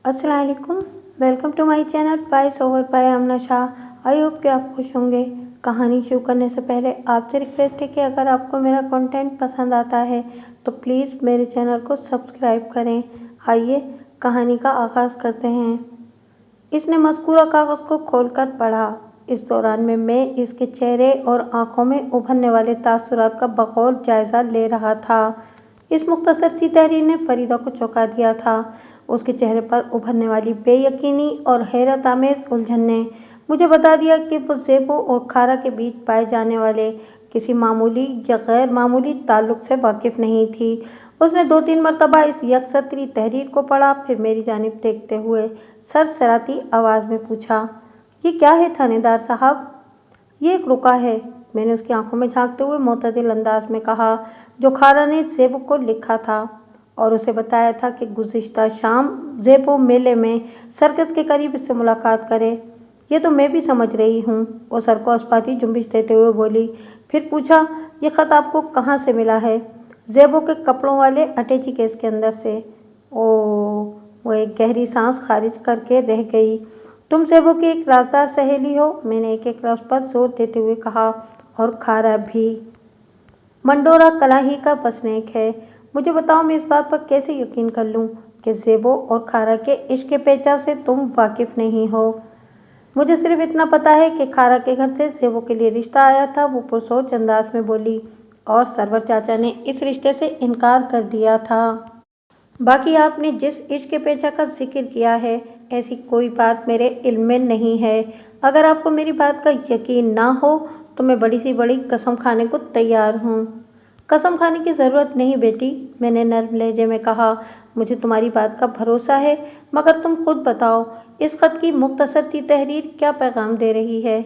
अस्सलाम वालेकुम। Welcome to my channel voice over by Amna Shah. I hope कि आप खुश होंगे। कहानी शुरू करने से पहले आपसे रिक्वेस्ट है कि अगर आपको मेरा कंटेंट पसंद आता है तो प्लीज़ मेरे चैनल को सब्सक्राइब करें। आइए कहानी का आगाज़ करते हैं। इसने मज़कूरा कागज़ को खोलकर पढ़ा। इस दौरान में मैं इसके चेहरे और आंखों में उभरने वाले तासुरात का बगौर जायज़ा ले रहा था। इस मुख्तसर सी तहरीर ने फरीदा को चौंका दिया था। उसके चेहरे पर उभरने वाली बेयकीनी और हैरत आमेज़ उलझन ने मुझे बता दिया कि वो ज़ेबो और खारा के बीच पाए जाने वाले किसी मामूली या गैर मामूली ताल्लुक़ से वाकिफ़ नहीं थी। उसने 2-3 मरतबा इस यकसतरी तहरीर को पढ़ा, फिर मेरी जानिब देखते हुए सरसराती आवाज़ में पूछा, ये क्या है थानेदार साहब? ये एक रुका है, मैंने उसकी आंखों में झांकते हुए मोतदिल अंदाज में कहा, जो खारा ने ज़ेबो को लिखा था और उसे बताया था कि गुज़िश्ता शाम ज़ेबो मेले में सर्कस के करीब इससे मुलाकात करे। ये तो मैं भी समझ रही हूँ, वो सर को अस्पाती जुम्बिश देते हुए बोली। फिर पूछा, ये ख़त आपको कहाँ से मिला है? ज़ेबो के कपड़ों वाले अटैची केस के अंदर से। ओह, वो एक गहरी सांस खारिज करके रह गई। तुम ज़ेबो की एक राजदार सहेली हो, मैंने एक लफ्ज़ पर जोर देते हुए कहा, और खारा भी मंडोरा कलाही का बसनेक है। मुझे बताओ, मैं इस बात पर कैसे यकीन कर लूँ कि ज़ेबो और खारा के इश्क के पेचा से तुम वाकिफ़ नहीं हो? मुझे सिर्फ इतना पता है कि खारा के घर से ज़ेबो के लिए रिश्ता आया था, वो पुरसोच अंदाज में बोली, और सरवर चाचा ने इस रिश्ते से इनकार कर दिया था। बाकी आपने जिस इश्क के पेचा का जिक्र किया है, ऐसी कोई बात मेरे इल्म में नहीं है। अगर आपको मेरी बात का यकीन ना हो तो मैं बड़ी सी बड़ी कसम खाने को तैयार हूँ। कसम खाने की ज़रूरत नहीं बेटी, मैंने नर्म लहजे में कहा। मुझे तुम्हारी बात का भरोसा है, मगर तुम खुद बताओ, इस ख़त की मुख्तसर सी तहरीर क्या पैगाम दे रही है?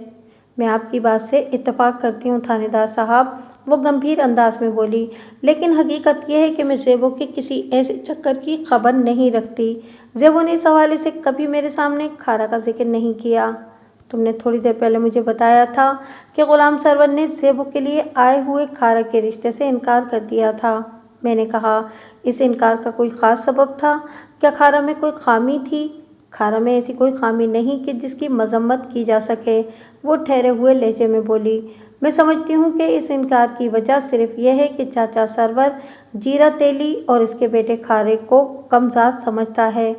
मैं आपकी बात से इत्तफाक करती हूँ थानेदार साहब, वो गंभीर अंदाज में बोली, लेकिन हकीकत यह है कि मैं ज़ेबो के किसी ऐसे चक्कर की खबर नहीं रखती। ज़ेबो ने इस हवाले से कभी मेरे सामने खारा का जिक्र नहीं किया। तुमने थोड़ी देर पहले मुझे बताया था कि गुलाम सरवर ने ज़ेबो के लिए आए हुए खारा के रिश्ते से इनकार कर दिया था। मैंने कहा, इस इनकार का कोई ख़ास सबब था? क्या खारा में कोई खामी थी? खारा में ऐसी कोई खामी नहीं कि जिसकी मजम्मत की जा सके, वो ठहरे हुए लहजे में बोली। मैं समझती हूँ कि इस इनकार की वजह सिर्फ यह है कि चाचा सरवर जीरा तेली और इसके बेटे खारे को कमज़ाद समझता है।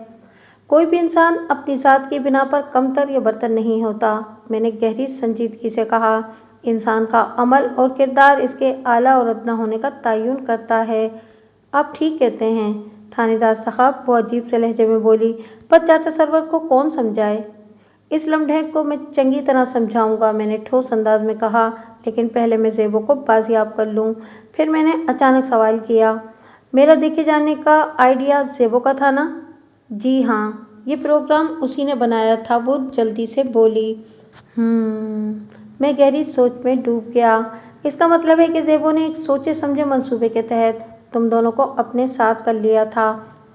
कोई भी इंसान अपनी ज़ात की बिना पर कमतर या बर्तर नहीं होता, मैंने गहरी संजीदगी से कहा। इंसान का अमल और किरदार इसके आला और अदना होने का तयन करता है। आप ठीक कहते हैं थानेदार साहब, वो अजीब से लहजे में बोली, पर चाचा सरवर को कौन समझाए? इस लम्हे को मैं चंगी तरह समझाऊंगा, मैंने ठोस अंदाज में कहा, लेकिन पहले मैं ज़ेबो को बाजियाब कर लूँ। फिर मैंने अचानक सवाल किया, मेरा देखे जाने का आइडिया ज़ेबो का था ना? जी हाँ, ये प्रोग्राम उसी ने बनाया था, वो जल्दी से बोली। मैं गहरी सोच में डूब गया। इसका मतलब है कि ज़ेबो ने एक सोचे समझे मंसूबे के तहत तुम दोनों को अपने साथ कर लिया था,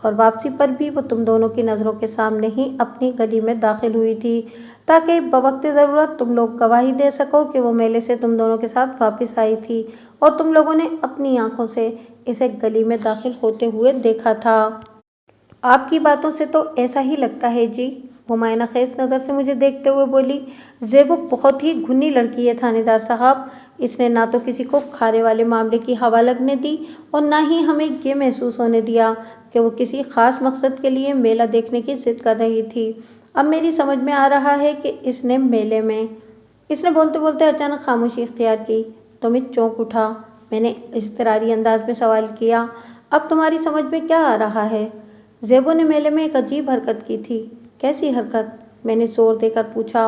और वापसी पर भी वो तुम दोनों की नज़रों के सामने ही अपनी गली में दाखिल हुई थी, ताकि बवक्त ज़रूरत तुम लोग गवाही दे सको कि वो मेले से तुम दोनों के साथ वापस आई थी, और तुम लोगों ने अपनी आंखों से इसे गली में दाखिल होते हुए देखा था। आपकी बातों से तो ऐसा ही लगता है जी, वो मायना खेज नज़र से मुझे देखते हुए बोली। ज़ेबो बहुत ही घुन्नी लड़की है थानेदार साहब, इसने ना तो किसी को खारे वाले मामले की हवा लगने दी और ना ही हमें ये महसूस होने दिया कि वो किसी ख़ास मकसद के लिए मेला देखने की जिद कर रही थी। अब मेरी समझ में आ रहा है कि इसने मेले में, इसने बोलते बोलते अचानक खामोशी इख्तियार की। तुमित चौंक उठा। मैंने इज़्तिरारी अंदाज में सवाल किया, अब तुम्हारी समझ में क्या आ रहा है? ज़ेबो ने मेले में एक अजीब हरकत की थी। कैसी हरकत? मैंने जोर देकर पूछा।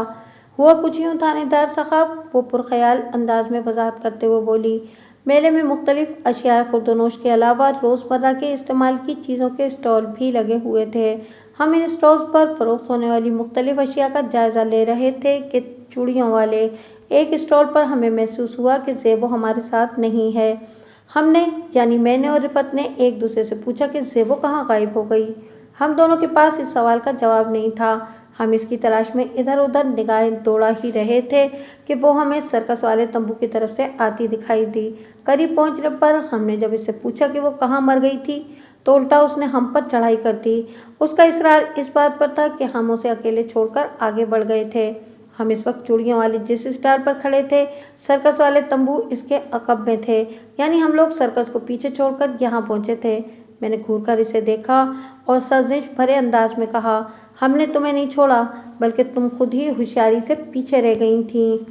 हुआ कुछ यूँ थानेदार साहब, वो पुरख्याल अंदाज में वजाहत करते हुए बोली। मेले में मुख्तलिफ अशिया खुर्दनोश के अलावा रोज़मर्रा के इस्तेमाल की चीज़ों के स्टॉल भी लगे हुए थे। हम इन स्टॉल्स पर फरोख्त होने वाली मुख्तलिफ अशिया का जायज़ा ले रहे थे कि चूड़ियों वाले एक स्टॉल पर हमें महसूस हुआ कि ज़ेबो हमारे साथ नहीं है। हमने यानी मैंने और रिफत ने एक दूसरे से पूछा कि ज़ेबो कहाँ गायब हो गई। हम दोनों के पास इस सवाल का जवाब नहीं था। हम इसकी तलाश में इधर उधर निगाहें दौड़ा ही रहे थे कि वो हमें सर्कस वाले तंबू की तरफ से आती दिखाई दी। करीब पहुंचने पर हमने जब इससे पूछा कि वो कहाँ मर गई थी, तो उल्टा उसने हम पर चढ़ाई कर दी। उसका इसरार इस बात पर था कि हम उसे अकेले छोड़कर आगे बढ़ गए थे। हम इस वक्त चूड़ियों वाले जिस स्टार पर खड़े थे, सर्कस वाले तंबू इसके अकब में थे, यानी हम लोग सर्कस को पीछे छोड़कर यहाँ पहुंचे थे। मैंने घूरकर इसे देखा और सजनिश भरे अंदाज में कहा, हमने तुम्हें नहीं छोड़ा, बल्कि तुम खुद ही होशियारी से पीछे रह गई थी।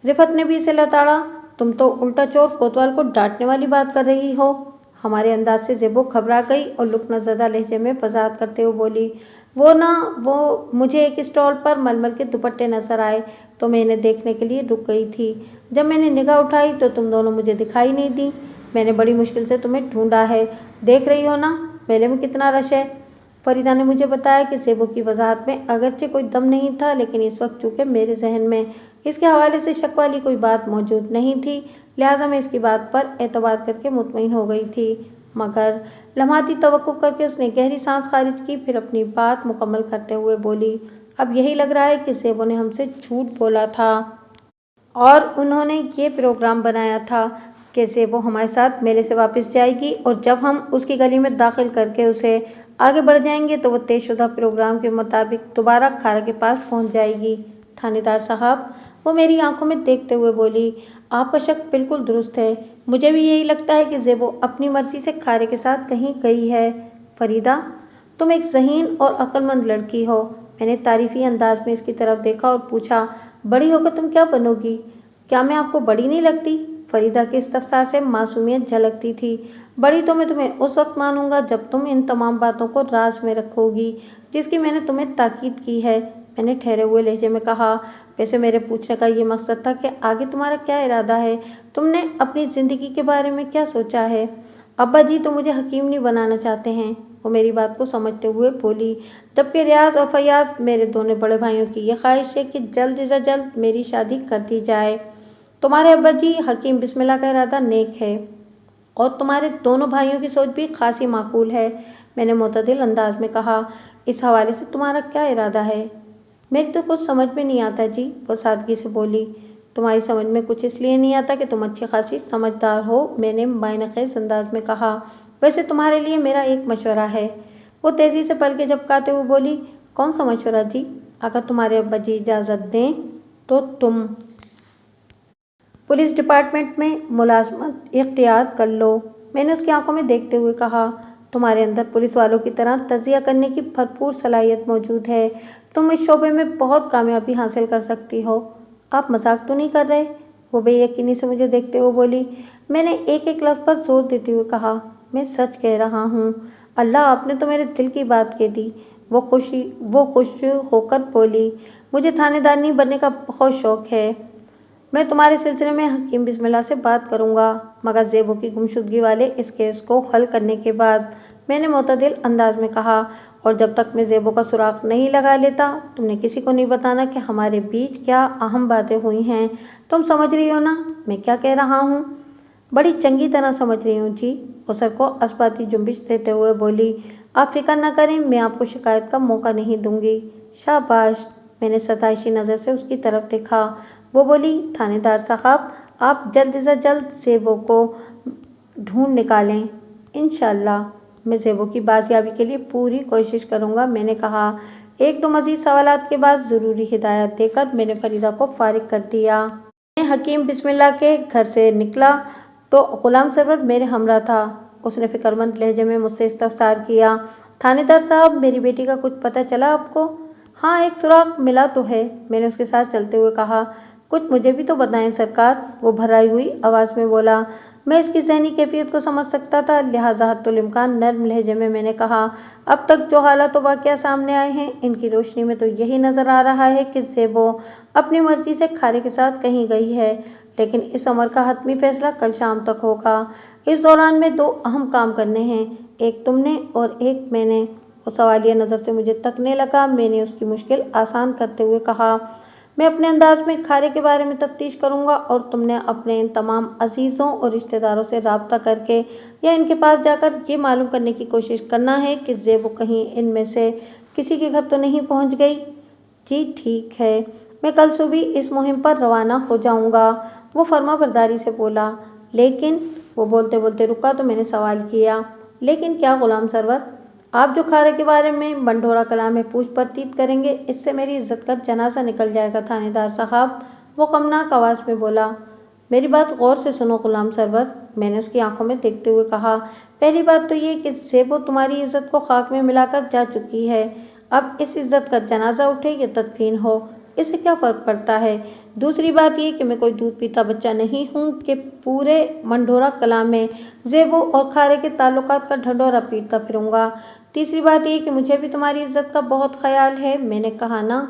रिफत ने भी इसे लताड़ा, तुम तो उल्टा चोर कोतवाल को डांटने वाली बात कर रही हो। हमारे अंदाज से ज़ेबो घबरा गई और लुकनज़दा लहजे में वजाहत करते हुए बोली, वो मुझे एक स्टॉल पर मलमल के दुपट्टे नजर आए तो मैं इन्हें देखने के लिए रुक गई थी। जब मैंने निगाह उठाई तो तुम दोनों मुझे दिखाई नहीं दी। मैंने बड़ी मुश्किल से तुम्हें ढूंढा है। देख रही हो ना मेले में कितना रश है। फरीदा ने मुझे बताया कि ज़ेबो की वजाहत में अगरचे कोई दम नहीं था, लेकिन इस वक्त चूंकि मेरे जहन में इसके हवाले से शक वाली कोई बात मौजूद नहीं थी, लिहाजा मैं इसकी बात पर एतबार करके मुतमईन हो गई थी। मगर लम्हाती तवक्कुफ करके उसने गहरी सांस खारिज की, फिर अपनी बात मुकम्मल करते हुए बोली, अब यही लग रहा है कि ज़ेबो ने हमसे झूठ बोला था और उन्होंने ये प्रोग्राम बनाया था कि ज़ेबो हमारे साथ मेले से वापस जाएगी और जब हम उसकी गली में दाखिल करके उसे आगे बढ़ जाएंगे तो वो तयशुदा प्रोग्राम के मुताबिक दोबारा खारा के पास पहुंच जाएगी। थानेदार साहब, वो मेरी आंखों में देखते हुए बोली, आपका शक बिल्कुल दुरुस्त है। मुझे भी यही लगता है कि ज़ेबो अपनी मर्जी से खारे के साथ कहीं गई है। फरीदा, तुम एक ज़हीन और अक्लमंद लड़की हो। मैंने तारीफी अंदाज में इसकी तरफ देखा और पूछा, बड़ी होकर तुम क्या बनोगी? क्या मैं आपको बड़ी नहीं लगती? फरीदा के इस्तफसार से मासूमियत झलकती थी। बड़ी तो मैं तुम्हें उस वक्त मानूंगा जब तुम इन तमाम बातों को राज में रखोगी जिसकी मैंने तुम्हें ताकीद की है। मैंने ठहरे हुए लहजे में कहा, वैसे मेरे पूछने का ये मकसद था कि आगे तुम्हारा क्या इरादा है? तुमने अपनी जिंदगी के बारे में क्या सोचा है? अब्बा जी तो मुझे हकीम नहीं बनाना चाहते हैं, वो मेरी बात को समझते हुए बोली, जबकि रियाज और फयाज मेरे दोनों बड़े भाइयों की यह ख्वाहिश है कि जल्द से जल्द मेरी शादी कर दी जाए। तुम्हारे अब्बा जी हकीम बिस्मिल्लाह का इरादा नेक है और तुम्हारे दोनों भाइयों की सोच भी खासी माकूल है। मैंने मुतदिल अंदाज में कहा, इस हवाले से तुम्हारा क्या इरादा है? मेरी तो कुछ समझ में नहीं आता जी, वो सादगी से बोली। तुम्हारी समझ में कुछ इसलिए नहीं आता कि तुम अच्छी खासी समझदार हो, मैंने मायनेखेज अंदाज में कहा। वैसे तुम्हारे लिए मेरा एक मशवरा है। वो तेजी से पलके झपकाते हुए बोली, कौन सा मशवरा जी? अगर तुम्हारे अब्बा जी इजाज़त दें तो तुम पुलिस डिपार्टमेंट में मुलाजमत इख्तियार कर लो। मैंने उसकी आंखों में देखते हुए कहा, तुम्हारे अंदर पुलिस वालों की तरह तजिया करने की भरपूर सलाहियत मौजूद है। तुम इस शोबे में बहुत कामयाबी हासिल कर सकती हो। आप मजाक तो नहीं कर रहे? वो बेयकीनी से मुझे देखते हुए बोली। मैंने एक एक लफ्ज़ पर जोर देते हुए कहा, मैं सच कह रहा हूँ। अल्लाह, आपने तो मेरे दिल की बात कह दी। वो खुश होकर बोली, मुझे थानेदारनी बनने का बहुत शौक है। मैं तुम्हारे सिलसिले में हकीम बिस्मिल्लाह से बात करूंगा, मगर ज़ेबो की गुमशुदगी वाले इस केस को हल करने के बाद, मैंने मुतदिल अंदाज में कहा, और जब तक मैं ज़ेबो का सुराग नहीं लगा लेता तुमने किसी को नहीं बताना कि हमारे बीच क्या अहम बातें हुई हैं। तुम समझ रही हो ना मैं क्या कह रहा हूँ? बड़ी चंगी तरह समझ रही हूँ जी, वो सर को अस्बाती जुम्बिश देते हुए बोली। आप फिक्र न करें, मैं आपको शिकायत का मौका नहीं दूंगी। शाबाश, मैंने सताइशी नज़र से उसकी तरफ देखा। वो बोली, थानेदार साहब, आप जल्द से जल्द ज़ेबो को ढूंढ निकालें। इंशाअल्लाह मैं ज़ेबो की बाजियाबी के लिए पूरी कोशिश करूंगा। मैंने कहा। एक दो मज़ीद सवालात के बाद ज़रूरी हिदायत देकर मैंने फरीदा को फारिग कर दिया। मैं हकीम बिस्मिल्लाह के घर से निकला तो गुलाम सरवर मेरे हमरा था। उसने फिक्रमंद लहजे में मुझसे इस्तफसार किया, थानेदार साहब, मेरी बेटी का कुछ पता चला आपको? हाँ, एक सुराग मिला तो है, मैंने उसके साथ चलते हुए कहा। कुछ मुझे भी तो बताएं सरकार, वो भराई हुई आवाज़ में बोला। मैं इसकी ज़हनी कैफियत को समझ सकता था, लिहाजा हत्तुल इम्कान नर्म लहजे में मैंने कहा, अब तक जो हालात व वाक़या सामने आए हैं, इनकी रोशनी में तो यही नज़र आ रहा है कि ज़ेबो अपनी मर्जी से खारे के साथ कहीं गई है, लेकिन इस अमर का हतमी फैसला कल शाम तक होगा। इस दौरान में दो अहम काम करने हैं, एक तुमने और एक मैंने। वो सवालिया नज़र से मुझे तकने लगा। मैंने उसकी मुश्किल आसान करते हुए कहा, मैं अपने अंदाज में खारे के बारे में तफ्तीश करूंगा और तुमने अपने इन तमाम अजीज़ों और रिश्तेदारों से राब्ता करके या इनके पास जाकर ये मालूम करने की कोशिश करना है कि ज़ेबो कहीं इनमें से किसी के घर तो नहीं पहुंच गई। जी ठीक है, मैं कल सुबह इस मुहिम पर रवाना हो जाऊंगा, वो फर्माबरदारी से बोला। लेकिन वो बोलते बोलते रुका तो मैंने सवाल किया, لیکن کیا غلام سرور، آپ جو کھارے کے بارے میں منڈھورا کلا میں پوچھ پرچیت کریں گے، اس سے میری عزت کا جنازہ نکل جائے گا تھانے دار صاحب، وہ غمناک آواز میں بولا۔ میری بات غور سے سنو غلام سرور، میں نے اس کی آنکھوں میں دیکھتے ہوئے کہا۔ پہلی بات تو یہ کہ زیبو تمہاری عزت کو خاک میں ملا کر جا چکی ہے، اب اس عزت کا جنازہ اٹھے یا تدفین ہو، اس سے کیا فرق پڑتا ہے؟ دوسری بات یہ کہ میں کوئی دودھ پیتا بچہ نہیں ہوں کہ پورے منڈھورا کلا میں زیبو اور کھارے کے تعلقات کا ڈھنڈورا پیٹتا پھروں گا۔ تیسری بات یہ کہ مجھے بھی تمہاری عزت کا بہت خیال ہے، میں نے کہا نا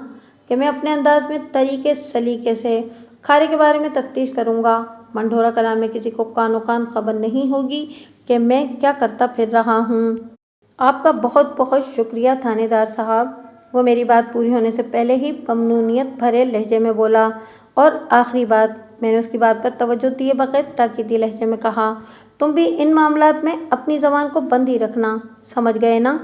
کہ میں اپنے انداز میں طریقے سلیقے سے کھارے کے بارے میں تفتیش کروں گا۔ منڈھورا کلا میں کسی کو کانو کان خبر نہیں ہوگی کہ میں کیا کرتا پھر رہا ہوں۔ آپ کا بہت بہت شکریہ تھانے دار صاحب، وہ میری بات پوری ہونے سے پہلے ہی ممنونیت بھرے لہجے میں بولا۔ اور آخری بات، میں نے اس کی بات پر توجہ دیے بغیر تاکیدی لہجے میں کہا، تم بھی ان معاملات میں اپنی زبان کو بند ہی رکھنا، سمجھ گئے نا؟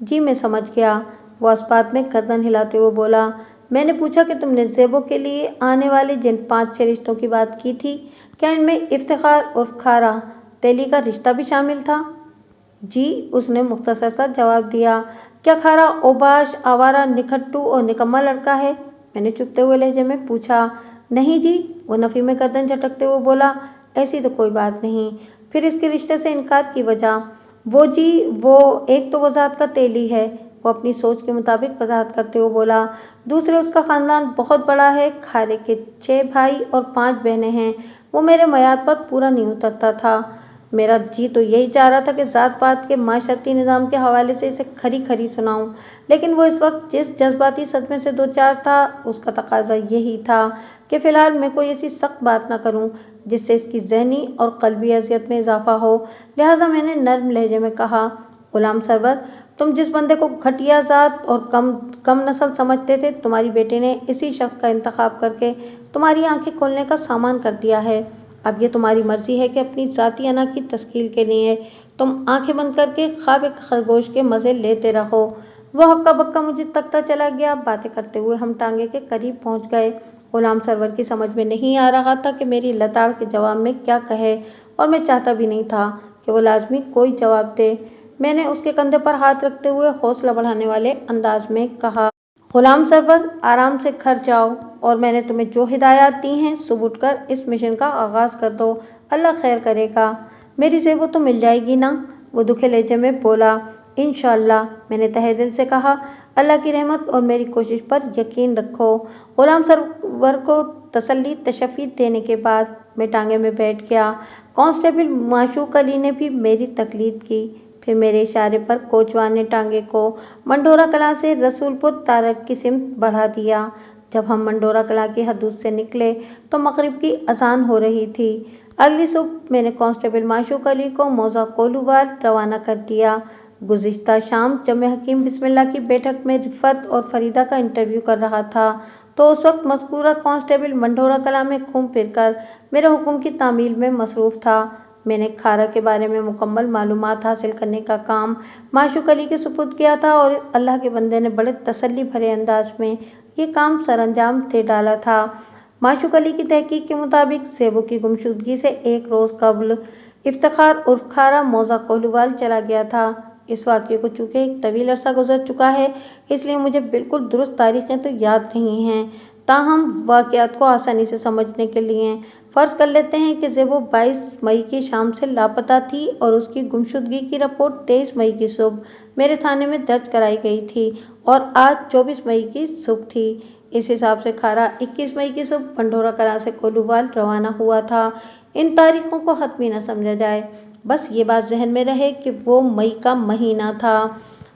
جی میں سمجھ گیا، وہ اس بات میں گردن ہلاتے ہوئے بولا۔ میں نے پوچھا کہ تم نے زیبو کے لیے آنے والے جن 5-6 رشتوں کی بات کی تھی، کیا ان میں افتخار عرف کھارا تیلی کا رشتہ بھی شامل تھا؟ جی، اس نے مختصر سا جواب دیا۔ کیا کھارا اوباش، آوارہ، نکھٹو اور نکما لڑکا ہے؟ میں نے چبھتے ہوئے لہجے میں پوچھا۔ نہیں جی، وہ نفی میں گردن جھٹکتے ہوئے بولا، ایسی تو کوئی بات نہیں۔ پھر اس کے رشتے سے انکار کی وجہ؟ وہ جی، وہ ایک تو وہ ذات کا تیلی ہے، وہ اپنی سوچ کے مطابق وضاحت کرتے ہوئے بولا۔ دوسرے اس کا خاندان بہت بڑا ہے، کھارے کے 6 بھائی اور 5 بہنیں ہیں، وہ میرے معیار پر پورا نہیں اترتا تھا۔ میرا جی تو یہی چاہ رہا تھا کہ ذات پات کے معاشرتی نظام کے حوالے سے اسے کھری کھری سناؤں، لیکن وہ اس وقت جس جذباتی صدمے سے دوچار تھا، اس کا تقاضا یہی تھا کہ فی الحال میں کوئی ایسی سخت بات نہ کروں جس سے اس کی ذہنی اور قلبی اذیت میں اضافہ ہو۔ لہٰذا میں نے نرم لہجے میں کہا، غلام سرور، تم جس بندے کو گھٹیا ذات اور کم نسل سمجھتے تھے، تمہاری بیٹی نے اسی شخص کا انتخاب کر کے تمہاری آنکھیں کھولنے کا سامان کر دیا ہے۔ اب یہ تمہاری مرضی ہے کہ اپنی ذاتی انا کی تسکین کے لیے تم آنکھیں بند کر کے خواب ایک خرگوش کے مزے لیتے رہو۔ وہ ہکا بکا مجھے تکتا چلا گیا۔ باتیں کرتے ہوئے ہم ٹانگے کے قریب پہنچ گئے۔ غلام سرور کی سمجھ میں نہیں آ رہا تھا کہ میری لتاڑ کے جواب میں کیا کہے، اور میں چاہتا بھی نہیں تھا کہ وہ لازمی کوئی جواب دے۔ میں نے اس کے کندھے پر ہاتھ رکھتے ہوئے حوصلہ بڑھانے والے انداز میں کہا، غلام سرور، آرام سے گھر جاؤ، اور میں نے تمہیں جو ہدایات دی ہیں، صبح اٹھ کر اس مشن کا آغاز کر دو، اللہ خیر کرے گا۔ میری زیبو تو مل جائے گی نا؟ وہ دکھے لہجے میں بولا۔ انشاءاللہ، میں نے تہہ دل سے کہا، اللہ کی رحمت اور میری کوشش پر یقین رکھو۔ غلام سرور کو تسلی تشفی دینے کے بعد میں ٹانگے میں بیٹھ گیا۔ کانسٹیبل معشوق علی نے بھی میری تقلید کی۔ پھر میرے اشارے پر کوچوان نے ٹانگے کو منڈھورا کلا سے رسول پور تارڑ کی سمت بڑھا دیا۔ جب ہم منڈھورا کلا کی حدود سے نکلے تو مغرب کی اذان ہو رہی تھی۔ اگلی صبح میں نے کانسٹیبل معشوق علی کو موضع کولووال روانہ کر دیا۔ گزشتہ شام جب میں حکیم بسم اللہ کی بیٹھک میں رفعت اور فریدہ کا انٹرویو کر رہا تھا تو اس وقت مذکورہ کانسٹیبل منڈھورا کلا میں گھوم پھر کر میرے حکم کی تعمیل میں مصروف تھا۔ میں نے کھارا کے بارے میں مکمل معلومات حاصل کرنے کا کام معشوق علی کے سپرد کیا تھا، اور اللہ کے بندے نے بڑے تسلی بھرے انداز میں یہ کام سر انجام دے ڈالا تھا۔ معشوق علی کی تحقیق کے مطابق زیبو کی گمشدگی سے 1 روز قبل افتخار عرف کھارا موضع کولووال چلا گیا تھا۔ اس واقعے کو چونکہ ایک طویل عرصہ گزر چکا ہے، اس لیے مجھے بالکل درست تاریخیں تو یاد نہیں ہیں، تاہم واقعات کو آسانی سے سمجھنے کے لیے فرض کر لیتے ہیں کہ زیبو 22 مئی کی شام سے لاپتہ تھی، اور اس کی گمشدگی کی رپورٹ 23 مئی کی صبح میرے تھانے میں درج کرائی گئی تھی، اور آج 24 مئی کی صبح تھی۔ اس حساب سے کھارا 21 مئی کی صبح منڈھورا کلا سے کولووال روانہ ہوا تھا۔ ان تاریخوں کو حتمی نہ سمجھا جائے، بس یہ بات ذہن میں رہے کہ وہ مئی کا مہینہ تھا،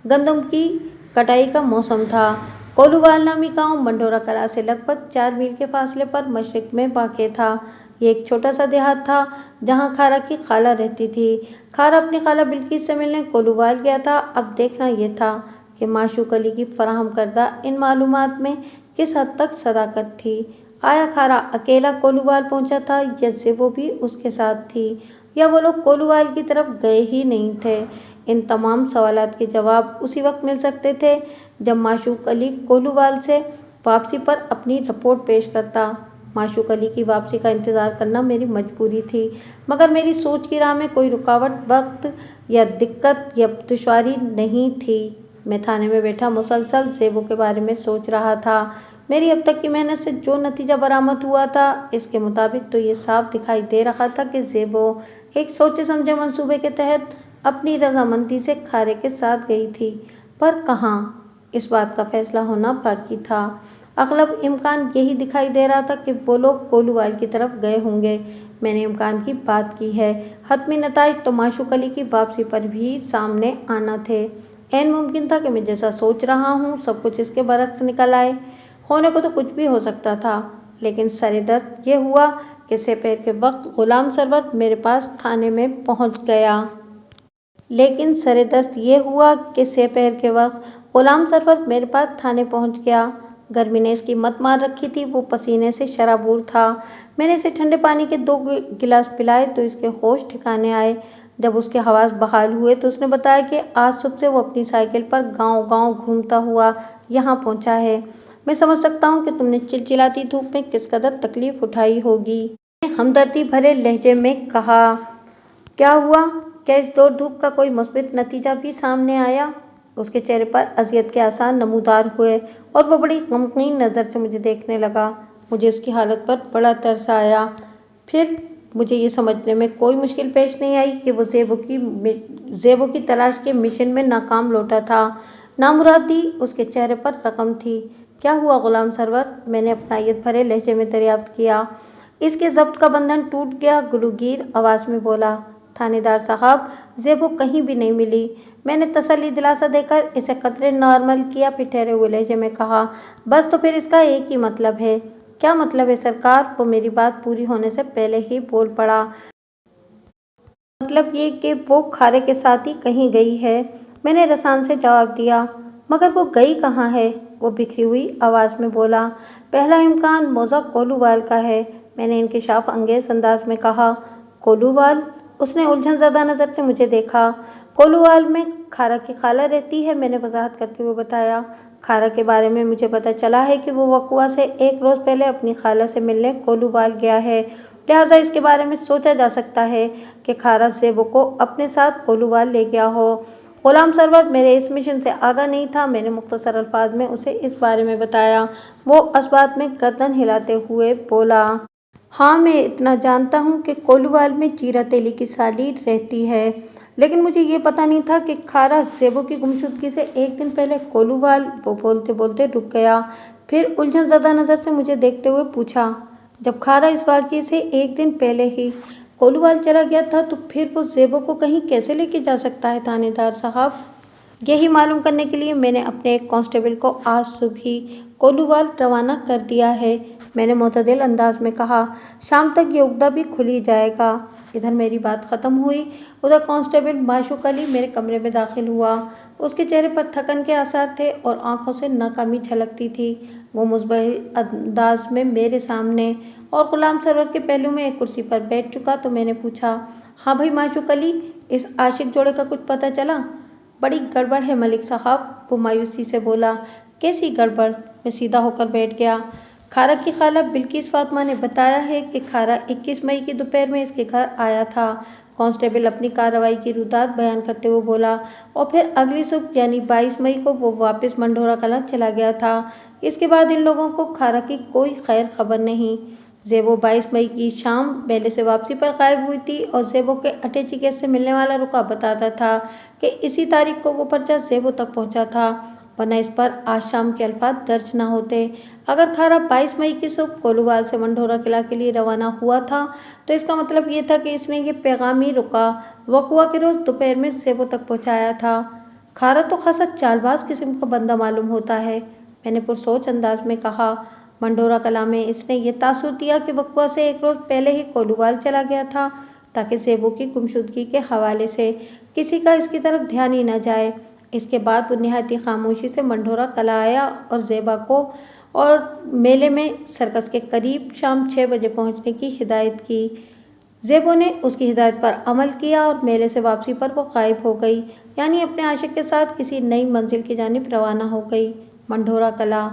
گندم کی کٹائی کا موسم تھا۔ کولووال نامی گاؤں منڈھورا کلا سے لگ بھگ 4 میل کے فاصلے پر مشرق میں واقع تھا۔ یہ ایک چھوٹا سا دیہات تھا جہاں کھارا کی خالہ رہتی تھی۔ کھارا اپنی خالہ بلقیس سے ملنے کولووال گیا تھا۔ اب دیکھنا یہ تھا کہ معشوق علی کی فراہم کردہ ان معلومات میں کس حد تک صداقت تھی۔ آیا کھارا اکیلا کولووال پہنچا تھا، یا زیبو بھی اس کے ساتھ تھی، یا وہ لوگ کولووال کی طرف گئے ہی نہیں تھے؟ ان تمام سوالات کے جواب اسی وقت مل سکتے تھے جب معشوق علی کولووال سے واپسی پر اپنی رپورٹ پیش کرتا۔ معشوق علی کی واپسی کا انتظار کرنا میری مجبوری تھی، مگر میری سوچ کی راہ میں کوئی رکاوٹ وقت या दिक्कत या दुश्वारी नहीं थी। मैं थाने में बैठा मुसलसल ज़ेबो के बारे में सोच रहा था। मेरी अब तक की मेहनत से जो नतीजा बरामद हुआ था, इसके मुताबिक तो ये साफ दिखाई दे रहा था कि ज़ेबो एक सोचे समझे मंसूबे के तहत अपनी रजामंदी से खारे के साथ गई थी। पर कहाँ, इस बात का फैसला होना बाकी था। अगलब इम्कान यही दिखाई दे रहा था कि वो लोग कोलूवाल की तरफ गए होंगे। मैंने इम्कान की बात की है। हतमी नताइज तो माशूक अली की वापसी पर भी सामने आना थे। ऐन मुमकिन था कि मैं जैसा सोच रहा हूँ सब कुछ इसके बरक्स निकल आए। होने को तो कुछ भी हो सकता था, लेकिन सरेदस्त ये हुआ कि सपहर के वक्त गुलाम सरवर मेरे पास थाने में पहुँच गया। लेकिन सरेदस्त ये हुआ कि सपहर के वक्त गुलाम सरवर मेरे पास थाने पहुँच गया। गर्मी ने इसकी मत मार रखी थी, वो पसीने से शराबूर था। मैंने इसे ठंडे पानी के 2 गिलास पिलाए तो इसके होश ठिकाने आए। जब उसके हवास बहाल हुए तो उसने बताया कि आज सुबह से वो अपनी साइकिल पर गांव-गांव घूमता हुआ यहाँ पहुँचा है। मैं समझ सकता हूँ कि तुमने चिलचिलाती धूप में किस कदर तकलीफ उठाई होगी। हमदर्दी भरे लहजे में कहा, क्या हुआ? क्या इस दौड़ धूप का कोई मुस्बित नतीजा भी सामने आया? उसके चेहरे पर अजियत के आसार नमूदार हुए और वो बड़ी गमगीन नज़र से मुझे देखने लगा। मुझे उसकी हालत पर बड़ा तरस आया। फिर मुझे ये समझने में कोई मुश्किल पेश नहीं आई कि वो ज़ेबो की तलाश के मिशन में नाकाम लौटा था। नामुरादी उसके चेहरे पर रकम थी। क्या हुआ गुलाम सरवर? मैंने अपनायत भरे लहजे में दरियाफ्त किया। इसके जब्त का बंधन टूट गया, गुलूगीर आवाज में बोला। थानेदार साहब, ज़ेबो कहीं भी नहीं मिली। मैंने तसल्ली दिलासा देकर इसे कतरे नॉर्मल किया, फिर ठहरे हुए लहजे में कहा, बस तो फिर इसका एक ही मतलब है। क्या मतलब है सरकार? वो मेरी बात पूरी होने से पहले ही बोल पड़ा। मतलब ये कि वो खारे के साथ ही कहीं गई है। मैंने रसान से जवाब दिया, मगर वो गई कहाँ है? वो बिखरी हुई आवाज में बोला, पहला इम्कान मौजा कोलूवाल का है। मैंने इंकिशाफ अंगेज अंदाज में कहा, कोलूवाल? उसने उलझन ज़दा नज़र से मुझे देखा। कोलूवाल में खारा की खाला रहती है, मैंने वजाहत करते हुए बताया। खारा के बारे में मुझे पता चला है कि वो वकुआ से 1 रोज़ पहले अपनी खाला से मिलने कोलूवाल गया है। लिहाजा इसके बारे में सोचा जा सकता है कि खारा ज़ेबो को अपने साथ कोलूवाल ले गया हो। गुलाम सरवर मेरे इस मिशन से आगाह नहीं था। मैंने मुख्तसर अल्फाज में उसे इस बारे में बताया। वो असबात में गर्दन हिलाते हुए बोला, हाँ, मैं इतना जानता हूँ कि कोलूवाल में जीरा तेली की साली रहती है, लेकिन मुझे ये पता नहीं था कि खारा ज़ेबो की गुमशुदगी से 1 दिन पहले कोलूवाल। वो बोलते बोलते रुक गया, फिर उलझन ज़दा नज़र से मुझे देखते हुए पूछा, जब खारा इस वाक़ये से 1 दिन पहले ही कोलूवाल चला गया था तो फिर वो ज़ेबो को कहीं कैसे लेके जा सकता है थानेदार साहब? यही मालूम करने के लिए मैंने अपने एक कांस्टेबल को आज सुबह ही कोलूवाल रवाना कर दिया है। मैंने मोतदिल अंदाज में कहा, शाम तक ये उगदा भी खुल ही जाएगा। इधर मेरी बात ख़त्म हुई, उधर कांस्टेबल माशूक अली मेरे कमरे में दाखिल हुआ। उसके चेहरे पर थकन के आसार थे और आंखों से नाकामी झलकती थी। वो मुस्बहिल अंदाज में मेरे सामने और गुलाम सरवर के पहलू में एक कुर्सी पर बैठ चुका तो मैंने पूछा, हाँ भाई माशूक अली, इस आशिक जोड़े का कुछ पता चला? बड़ी गड़बड़ है मलिक साहब, वो मायूसी से बोला। कैसी गड़बड़? मैं सीधा होकर बैठ गया। खारा की खाला बिल्किस फातिमा ने बताया है कि खारा 21 मई की दोपहर में इसके घर आया था। कांस्टेबल अपनी कार्रवाई की रुदात बयान करते हुए बोला, और फिर अगली सुबह यानी 22 मई को वो वापस मंढोरा कलां चला गया था। इसके बाद इन लोगों को खारा की कोई खैर खबर नहीं। ज़ेबो 22 मई की शाम मेले से वापसी पर गायब हुई थी और ज़ेबो के अटैची केस से मिलने वाला रुका बताता था कि इसी तारीख को वो पर्चा ज़ेबो तक पहुंचा था, वरना इस पर आज शाम के अल्फाज दर्ज न होते। अगर खारा 22 मई की सुबह कोलूवाल से मंढोरा किला के लिए रवाना हुआ था तो इसका मतलब ये था कि इसने ये पैगाम ही रुका वकुआ के रोज़ दोपहर में ज़ेबो तक पहुँचाया था। खारा तो खासा चालबाज किस्म का बंदा मालूम होता है, मैंने पुरसोच अंदाज में कहा। मंढोरा कला में इसने ये तासुर दिया कि वकुआ से 1 रोज़ पहले ही कोलूवाल चला गया था ताकि ज़ेबो की गुमशुदगी के हवाले से किसी का इसकी तरफ ध्यान ही न जाए। इसके बाद वो निहायती खामोशी से मंढोरा कला आया और ज़ेबा को और मेले में सर्कस के करीब शाम 6 बजे पहुंचने की हिदायत की। ज़ेबो ने उसकी हिदायत पर अमल किया और मेले से वापसी पर वो गायब हो गई, यानी अपने आशिक के साथ किसी नई मंजिल की जानिब रवाना हो गई। मंढोरा कला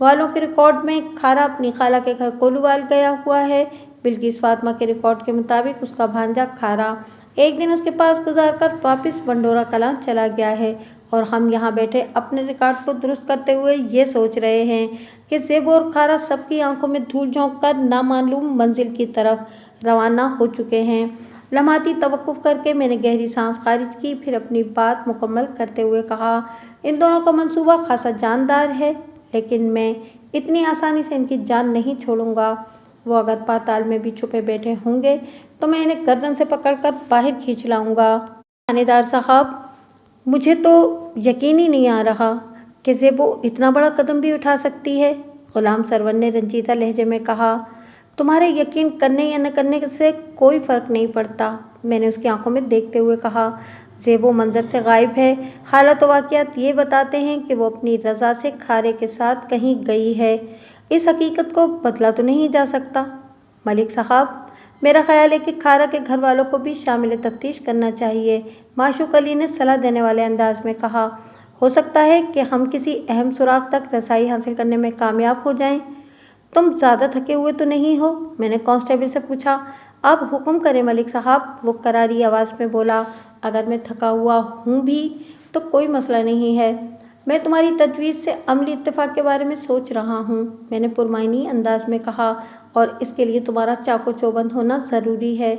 वालों के रिकॉर्ड में खारा अपनी खाला के घर कोलूवाल गया हुआ है। बिल्किस फातिमा के रिकॉर्ड के मुताबिक उसका भांजा खारा एक दिन उसके पास गुजार कर वापस बंडोरा कलां चला गया है और हम यहाँ बैठे अपने रिकॉर्ड को दुरुस्त करते हुए ये सोच रहे हैं कि ज़ेबो और खारा सबकी आंखों में धूल झोंक कर नामालूम मंजिल की तरफ रवाना हो चुके हैं। लम्हाती तवक्कुफ करके मैंने गहरी सांस खारिज की, फिर अपनी बात मुकम्मल करते हुए कहा, इन दोनों का मंसूबा खासा जानदार है, लेकिन मैं इतनी आसानी से इनकी जान नहीं छोड़ूंगा। वो अगर पाताल में भी छुपे बैठे होंगे तो मैं इन्हें गर्दन से पकड़कर बाहर खींच लाऊंगा। थानेदार साहब, मुझे तो यकीन ही नहीं आ रहा कि ज़ेबो इतना बड़ा कदम भी उठा सकती है, गुलाम सरवर ने रंजीदा लहजे में कहा। तुम्हारे यकीन करने या न करने से कोई फर्क नहीं पड़ता, मैंने उसकी आंखों में देखते हुए कहा। ज़ेबो मंजर से गायब है। हालात व वाक़ियात ये बताते हैं कि वो अपनी रज़ा से खारे के साथ कहीं गई है। इस हकीकत को बदला तो नहीं जा सकता। मलिक साहब, मेरा ख्याल है कि खारा के घर वालों को भी शामिल तफ्तीश करना चाहिए, माशूक अली ने सलाह देने वाले अंदाज में कहा। हो सकता है कि हम किसी अहम सुराग तक रसाई हासिल करने में कामयाब हो जाएं। तुम ज़्यादा थके हुए तो नहीं हो? मैंने कांस्टेबल से पूछा। आप हुक्म करें मलिक साहब, वो करारी आवाज़ में बोला। अगर मैं थका हुआ हूँ भी तो कोई मसला नहीं है, मैं तुम्हारी तजवीज़ से अमली इत्तेफाक के बारे में सोच रहा हूँ, मैंने पुरमाइनी अंदाज में कहा, और इसके लिए तुम्हारा चाको चौबंद होना ज़रूरी है।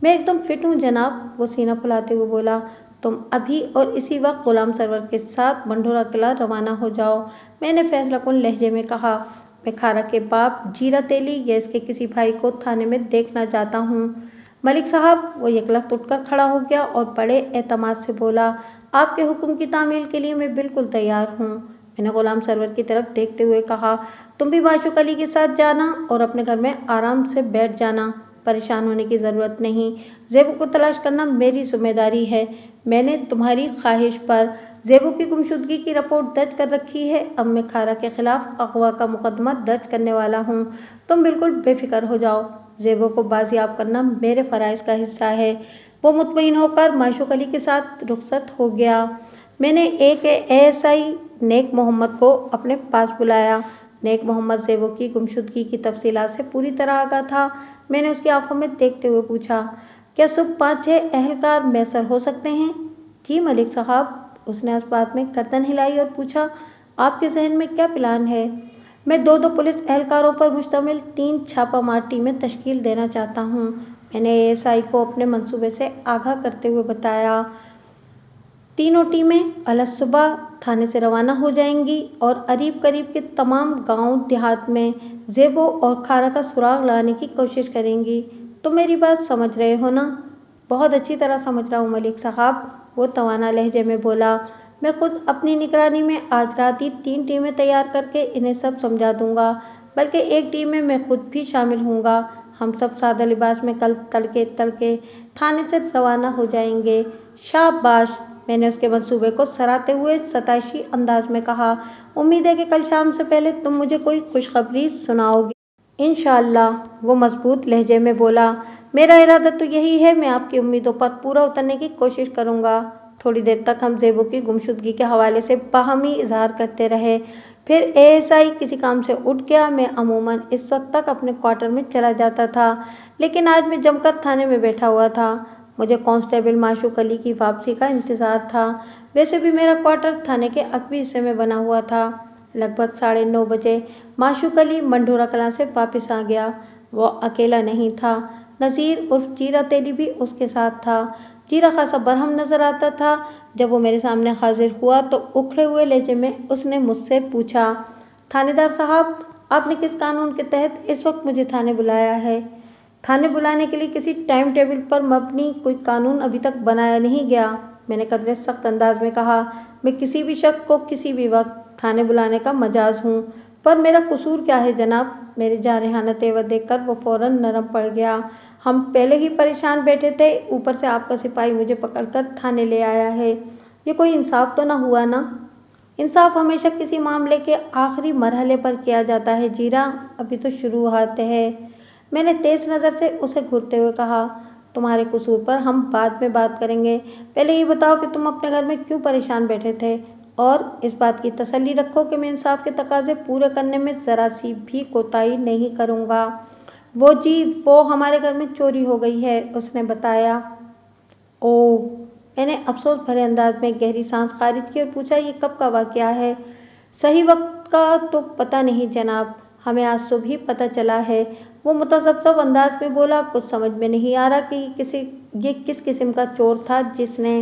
मैं एकदम फिट हूँ जनाब, वो सीना फुलाते हुए बोला। तुम अभी और इसी वक्त गुलाम सरवर के साथ बंडोरा किला रवाना हो जाओ, मैंने फैसला कुन लहजे में कहा। मैं खारा के बाप जीरा तेली या इसके किसी भाई को थाने में देखना चाहता हूँ। मलिक साहब, वो यकलख्त उठकर खड़ा हो गया और बड़े एतमाद से बोला, आपके हुक्म की तामील के लिए मैं बिल्कुल तैयार हूँ। मैंने गुलाम सरवर की तरफ देखते हुए कहा, तुम भी माशूक अली के साथ जाना और अपने घर में आराम से बैठ जाना, परेशान होने की ज़रूरत नहीं। ज़ेबो को तलाश करना मेरी जिम्मेदारी है। मैंने तुम्हारी ख्वाहिश पर ज़ेबो की गुमशुदगी की रिपोर्ट दर्ज कर रखी है। अब मैं खारा के खिलाफ अगवा का मुकदमा दर्ज करने वाला हूँ। तुम बिल्कुल बेफिक्र हो जाओ, ज़ेबो को बाजियाब करना मेरे फ़राइज़ का हिस्सा है। वो मुतमईन होकर माशूक अली के साथ रुखसत हो गया। मैंने एक ASI नेक मोहम्मद को अपने पास बुलाया। नेक मोहम्मद ज़ेबो की गुमशुदगी की तफसीलात से पूरी तरह आगाह था। मैंने उसकी आंखों में देखते हुए पूछा, क्या सुबह 5-6 एहलकार मैसर हो सकते हैं? जी मलिक साहब, उसने इस बात में गर्दन हिलाई और पूछा, आपके जहन में क्या प्लान है? मैं 2-2 पुलिस एहलकारों पर मुश्तमिल 3 छापामार टीमें तश्कील देना चाहता हूँ, मैंने ASI को अपने मंसूबे से आगाह करते हुए बताया। तीनों टीमें अलग सुबह थाने से रवाना हो जाएंगी और करीब करीब के तमाम गांव देहात में ज़ेबो और खारा का सुराग लगाने की कोशिश करेंगी। तो मेरी बात समझ रहे हो ना? बहुत अच्छी तरह समझ रहा हूँ मलिक साहब, वो तवाना लहजे में बोला। मैं खुद अपनी निगरानी में आज रात ही 3 टीमें तैयार करके इन्हें सब समझा दूंगा, बल्कि एक टीम में मैं खुद भी शामिल हूँगा। हम सब सादा लिबास में कल तड़के थाने से रवाना हो जाएंगे। शाबाश, मैंने उसके मंसूबे को सराहते हुए सताइशी अंदाज में कहा। उम्मीद है कि कल शाम से पहले तुम मुझे कोई खुशखबरी सुनाओगे। इंशाअल्लाह, वो मजबूत लहजे में बोला। मेरा इरादा तो यही है, मैं आपकी उम्मीदों पर पूरा उतरने की कोशिश करूंगा। थोड़ी देर तक हम ज़ेबो की गुमशुदगी के हवाले से बाहमी इजहार करते रहे। फिर ASI किसी काम से उठ गया। मैं अमूमन इस वक्त तक अपने क्वार्टर में चला जाता था, लेकिन आज मैं जमकर थाने में बैठा हुआ था। मुझे कांस्टेबल माशूक अली की वापसी का इंतज़ार था। वैसे भी मेरा क्वार्टर थाने के अकबी हिस्से में बना हुआ था। लगभग 9:30 बजे माशूक अली बंडोरा कलां से वापस आ गया। वो अकेला नहीं था, नज़ीर उर्फ जीरा तेली भी उसके साथ था। जीरा खासा बरहम नजर आता था। जब वो मेरे सामने हाजिर हुआ तो उखड़े हुए लहजे में उसने मुझसे पूछा, थानेदार साहब, आपने किस कानून के तहत इस वक्त मुझे थाने बुलाया है? थाने बुलाने के लिए किसी टाइम टेबल पर मबनी कोई कानून अभी तक बनाया नहीं गया, मैंने कदरे सख्त अंदाज में कहा। मैं किसी भी शख्स को किसी भी वक्त थाने बुलाने का मजाज हूँ, पर मेरा कसूर क्या है जनाब? मेरे जारहाना तेवर देखकर वो फौरन नरम पड़ गया। हम पहले ही परेशान बैठे थे, ऊपर से आपका सिपाही मुझे पकड़कर थाने ले आया है। ये कोई इंसाफ तो ना हुआ ना? इंसाफ हमेशा किसी मामले के आखिरी मरहले पर किया जाता है जीरा, अभी तो शुरुआत है, मैंने तेज नज़र से उसे घूरते हुए कहा। तुम्हारे कसूर पर हम बाद में बात करेंगे, पहले ये बताओ कि तुम अपने घर में क्यों परेशान बैठे थे, और इस बात की तसल्ली रखो कि मैं इंसाफ के तकाजे पूरे करने में ज़रा सी भी कोताही नहीं करूँगा। वो हमारे घर में चोरी हो गई है, उसने बताया। ओह! मैंने अफ़सोस भरे अंदाज़ में गहरी साँस खारिज की और पूछा, ये कब का वाक़या है? सही वक़्त का तो पता नहीं जनाब, हमें आज सुबह ही पता चला है। वो मुतज़ब्ज़ब अंदाज़ में बोला, कुछ समझ में नहीं आ रहा कि ये किस किस्म का चोर था जिसने।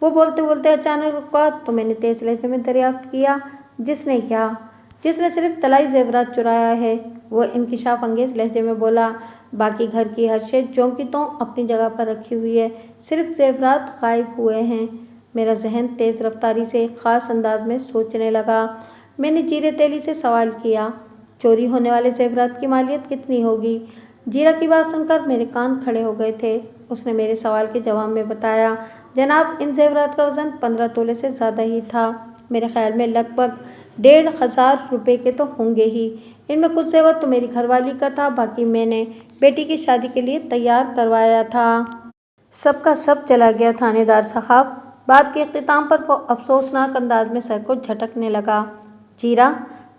वो बोलते-बोलते अचानक रुका तो मैंने तेज़ लहज़े में दरियाफ़्त किया, जिसने क्या? जिसने सिर्फ़ तलाई ज़ेवरात चुराया है। वो इंकिशाफ़ अंगेज़ लहज़े में बोला, बाकी घर की हर शय ज्यों की त्यों अपनी जगह पर रखी हुई है, सिर्फ़ ज़ेवरात गायब हुए हैं। मेरा ज़हन तेज़ रफ़्तारी से एक ख़ास अंदाज़ में सोचने लगा। मैंने जीरे तेली से सवाल किया, चोरी होने वाले ज़ेवरात की मालियत कितनी होगी? जीरा की बात सुनकर मेरे कान खड़े हो गए थे। उसने मेरे सवाल के जवाब में बताया, जनाब इन ज़ेवरात का वज़न 15 तोले से ज़्यादा ही था। मेरे ख़्याल में लगभग 1,500 रुपये के तो होंगे ही। इनमें कुछ ज़ेवर तो मेरी घरवाली का था, बाकी मैंने बेटी की शादी के लिए तैयार करवाया था। सबका सब चला गया थानेदार साहब। बात के इख्तिताम पर वो अफसोसनाक अंदाज में सर को झटकने लगा। जीरा,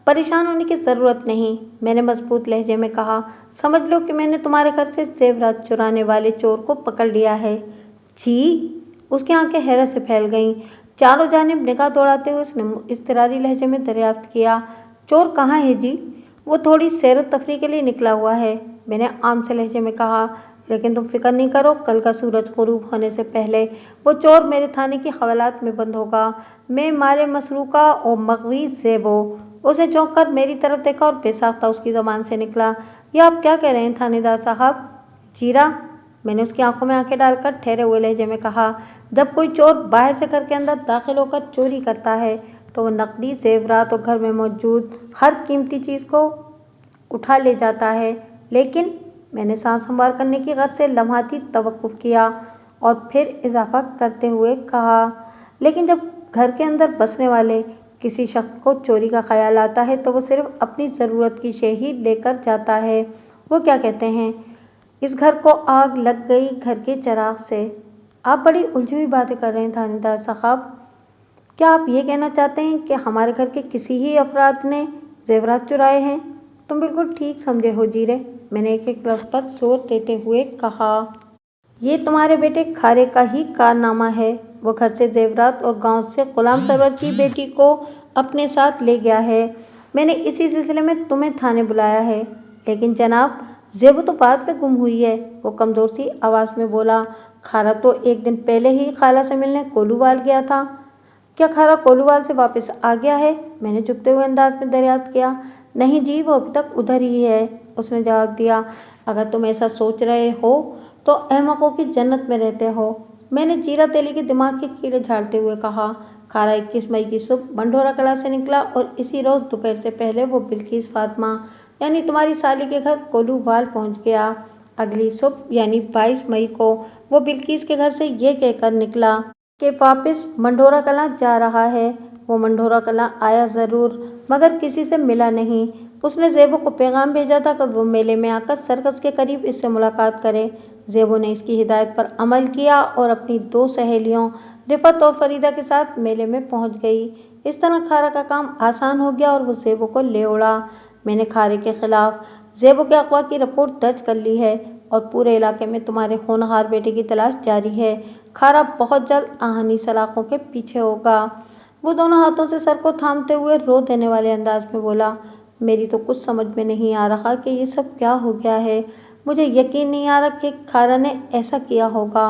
परेशान होने की ज़रूरत नहीं, मैंने मजबूत लहजे में कहा। समझ लो कि मैंने तुम्हारे घर से ज़ेवरात चुराने वाले चोर को पकड़ लिया है। जी? उसकी आंखें हैरत से फैल गईं। चारों जानिब निगाह दौड़ाते हुए उसने इज़्तिरारी लहजे में दरियाफ्त किया, चोर कहाँ है जी? वो थोड़ी सैर व तफरीह के लिए निकला हुआ है, मैंने आम से लहजे में कहा। लेकिन तुम फिक्र नहीं करो, कल का सूरज ग़ुरूब होने से पहले वो चोर मेरे थाने की हवालात में बंद होगा। मैं माले मसरूका और मग़वी ज़ेबो। उसने चौंक कर मेरी तरफ देखा और बेसाख्ता उसकी ज़बान से निकला, ये आप क्या कह रहे हैं थानेदार साहब? जीरा, मैंने उसकी आंखों में आंखें डालकर ठहरे हुए लहजे में कहा, जब कोई चोर बाहर से घर के अंदर दाखिल होकर चोरी करता है तो वो नकदी, ज़ेवरात और घर में मौजूद हर कीमती चीज़ को उठा ले जाता है। लेकिन मैंने सांस हमवार करने की गर्ज से लम्हाती तवक्कुफ़ किया और फिर इजाफा करते हुए कहा, लेकिन जब घर के अंदर बसने वाले किसी शख्स को चोरी का ख्याल आता है तो वो सिर्फ अपनी ज़रूरत की शय ही लेकर जाता है। वो क्या कहते हैं, इस घर को आग लग गई घर के चिराग से। आप बड़ी उलझी हुई बातें कर रहे हैं थानेदार साहब। क्या आप ये कहना चाहते हैं कि हमारे घर के किसी ही अफराद ने ज़ेवरात चुराए हैं? तुम बिल्कुल ठीक समझे हो जीरे, मैंने एक लफ्ज़ पर जोर देते हुए कहा। ये तुम्हारे बेटे खारे का ही कारनामा है। वो घर से ज़ेवरात और गांव से ग़ुलाम सरवर की बेटी को अपने साथ ले गया है। मैंने इसी सिलसिले में तुम्हें थाने बुलाया है। लेकिन जनाब, ज़ेबो तो बाद में गुम हुई है, वो कमज़ोर सी आवाज़ में बोला। खारा तो एक दिन पहले ही खाला से मिलने कोलूवाल गया था। क्या खारा कोलूवाल से वापस आ गया है? मैंने चुपते हुए अंदाज में दरियाफ्त किया। नहीं जी, वो अभी तक उधर ही है, उसने जवाब दिया। अगर तुम ऐसा सोच रहे हो तो अहमकों की जन्नत में रहते हो, मैंने जीरा तेली के दिमाग के कीड़े झाड़ते हुए कहा। खारा 21 मई की सुबह मंढोरा कला से निकला और इसी रोज़ दोपहर से पहले वो बिल्किस फातिमा यानी तुम्हारी साली के घर कोलूवाल पहुंच गया। अगली सुबह यानी 22 मई को वो बिल्किस के घर से ये कहकर निकला कि वापस मंढोरा कला जा रहा है। वो मंढोरा कला आया ज़रूर, मगर किसी से मिला नहीं। उसने ज़ेबो को पैगाम भेजा था कि वो मेले में आकर सर्कस के करीब इससे मुलाकात करे। ज़ेबो ने इसकी हिदायत पर अमल किया और अपनी 2 सहेलियों रिफ़त और फरीदा के साथ मेले में पहुंच गई। इस तरह खारा का काम आसान हो गया और वो ज़ेबो को ले उड़ा। मैंने खारे के खिलाफ ज़ेबो के अगवा की रिपोर्ट दर्ज कर ली है और पूरे इलाके में तुम्हारे होनहार बेटे की तलाश जारी है। खारा बहुत जल्द आहनी सलाखों के पीछे होगा। वो दोनों हाथों से सर को थामते हुए रो देने वाले अंदाज में बोला, मेरी तो कुछ समझ में नहीं आ रहा कि ये सब क्या हो गया है। मुझे यकीन नहीं आ रहा कि खारा ने ऐसा किया होगा।